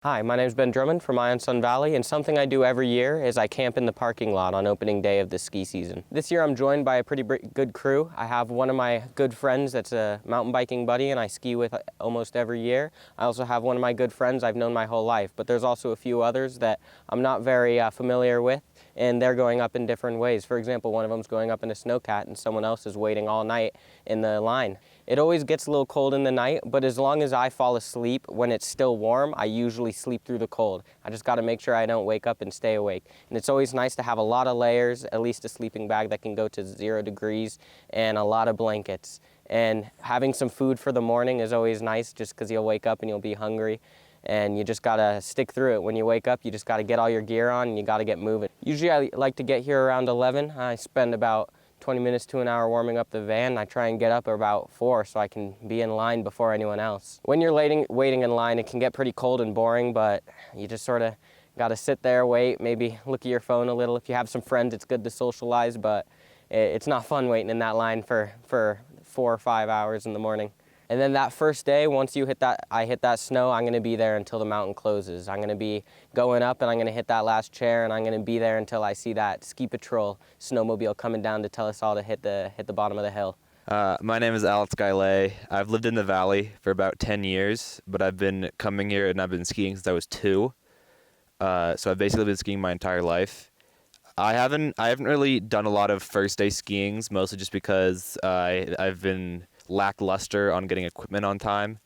Hi, my name is Ben Drummond from Ion Sun Valley, and something I do every year is I camp in the parking lot on opening day of the ski season. This year I'm joined by a pretty good crew. I have one of my good friends that's a mountain biking buddy and I ski with almost every year. I also have one of my good friends I've known my whole life, but there's also a few others that I'm not very familiar with, and they're going up in different ways. For example, one of them's going up in a snowcat and someone else is waiting all night in the line. It always gets a little cold in the night, but as long as I fall asleep when it's still warm, I usually sleep through the cold. I just got to make sure I don't wake up and stay awake. And it's always nice to have a lot of layers, at least a sleeping bag that can go to 0 degrees, and a lot of blankets. And having some food for the morning is always nice, just because you'll wake up and you'll be hungry. And you just gotta stick through it. When you wake up, you just gotta get all your gear on and you gotta get moving. Usually I like to get here around 11. I spend about 20 minutes to an hour warming up the van. I try and get up about 4 so I can be in line before anyone else. When you're waiting in line, it can get pretty cold and boring, but you just sort of gotta sit there, wait, maybe look at your phone a little. If you have some friends, it's good to socialize, but it's not fun waiting in that line for 4 or 5 hours in the morning. And then that first day, once I hit that snow, I'm gonna be there until the mountain closes. I'm gonna be going up and I'm gonna hit that last chair and I'm gonna be there until I see that ski patrol snowmobile coming down to tell us all to hit the bottom of the hill. My name is Alex Gaillet. I've lived in the valley for about 10 years, but I've been coming here and I've been skiing since I was 2. So I've basically been skiing my entire life. I haven't really done a lot of first day skiings, mostly just because I've been lackluster on getting equipment on time,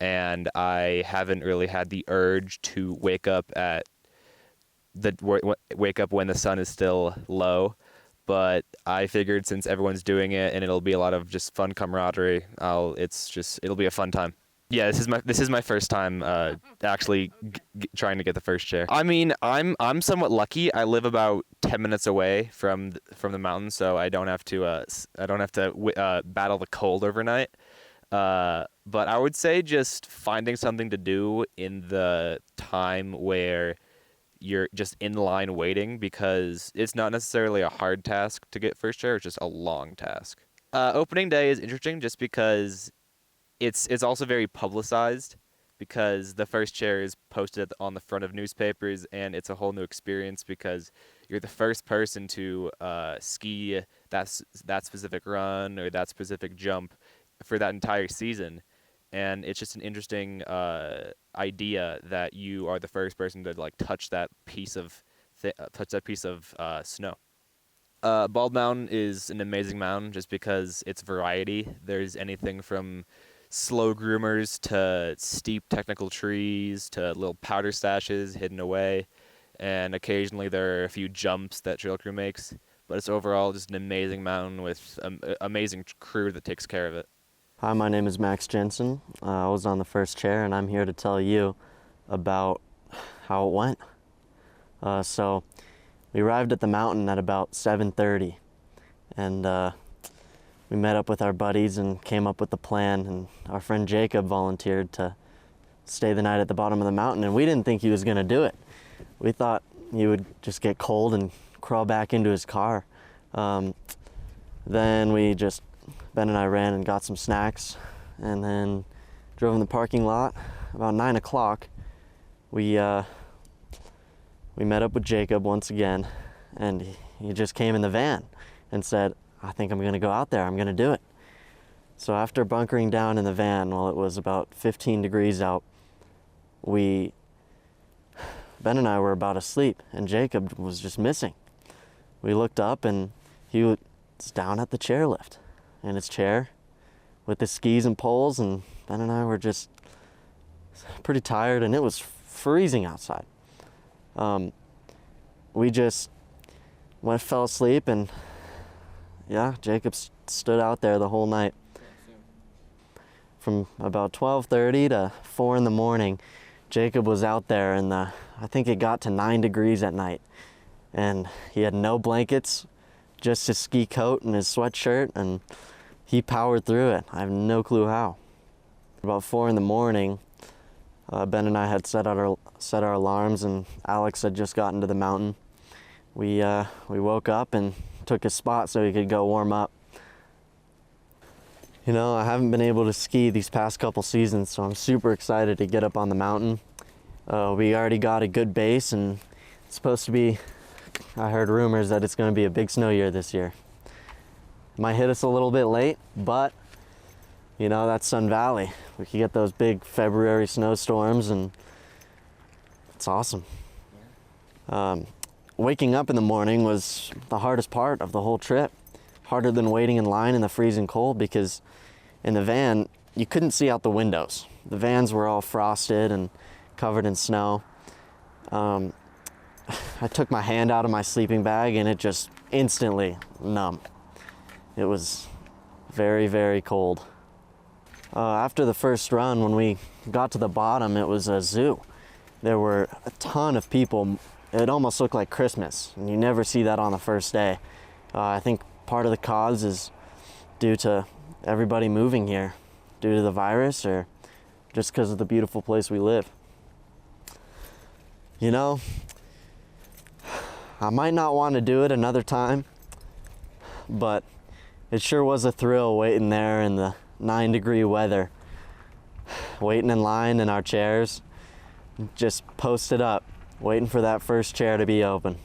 and I haven't really had the urge to wake up when the sun is still low. But I figured since everyone's doing it and it'll be a lot of just fun camaraderie, it'll be a fun time. Yeah, this is my first time actually trying to get the first chair. I mean, I'm somewhat lucky. I live about 10 minutes away from the mountain, so I don't have to battle the cold overnight. But I would say just finding something to do in the time where you're just in line waiting, because it's not necessarily a hard task to get first chair. It's just a long task. Opening day is interesting just because it's also very publicized, because the first chair is posted on the front of newspapers, and it's a whole new experience because you're the first person to ski that specific run or that specific jump for that entire season. And it's just an interesting idea that you are the first person to touch that piece of snow. Bald Mountain is an amazing mountain just because it's variety. There's anything from slow groomers to steep technical trees to little powder stashes hidden away, and occasionally there are a few jumps that trail crew makes. But it's overall just an amazing mountain with an amazing crew that takes care of it. Hi, my name is Max Jensen. I was on the first chair, and I'm here to tell you about how it went. So we arrived at the mountain at about 7:30, and we met up with our buddies and came up with the plan, and our friend Jacob volunteered to stay the night at the bottom of the mountain, and we didn't think he was going to do it. We thought he would just get cold and crawl back into his car. Then Ben and I ran and got some snacks, and then drove in the parking lot. About 9 o'clock, we met up with Jacob once again, and he just came in the van and said, "I think I'm going to go out there. I'm going to do it." So after bunkering down in the van while it was about 15 degrees out, Ben and I were about asleep, and Jacob was just missing. We looked up, and he was down at the chairlift in his chair with his skis and poles, and Ben and I were just pretty tired, and it was freezing outside. We just fell asleep, and yeah, Jacob stood out there the whole night. From about 12:30 to 4 in the morning, Jacob was out there, and I think it got to 9 degrees at night, and he had no blankets, just his ski coat and his sweatshirt, and he powered through it. I have no clue how. About 4 in the morning, Ben and I had set our alarms, and Alex had just gotten to the mountain. We woke up and took a spot so he could go warm up. You know, I haven't been able to ski these past couple seasons, so I'm super excited to get up on the mountain. We already got a good base, and it's supposed to be, I heard rumors that it's going to be a big snow year this year. Might hit us a little bit late, but you know, that's Sun Valley. We can get those big February snowstorms, and it's awesome. Waking up in the morning was the hardest part of the whole trip. Harder than waiting in line in the freezing cold, because in the van, you couldn't see out the windows. The vans were all frosted and covered in snow. I took my hand out of my sleeping bag and it just instantly numb. It was very, very cold. After the first run, when we got to the bottom, it was a zoo. There were a ton of people. It almost looked like Christmas, and you never see that on the first day. I think part of the cause is due to everybody moving here, due to the virus, or just because of the beautiful place we live. You know, I might not want to do it another time, but it sure was a thrill waiting there in the 9-degree weather, waiting in line in our chairs, just posted up, waiting for that first chair to be open.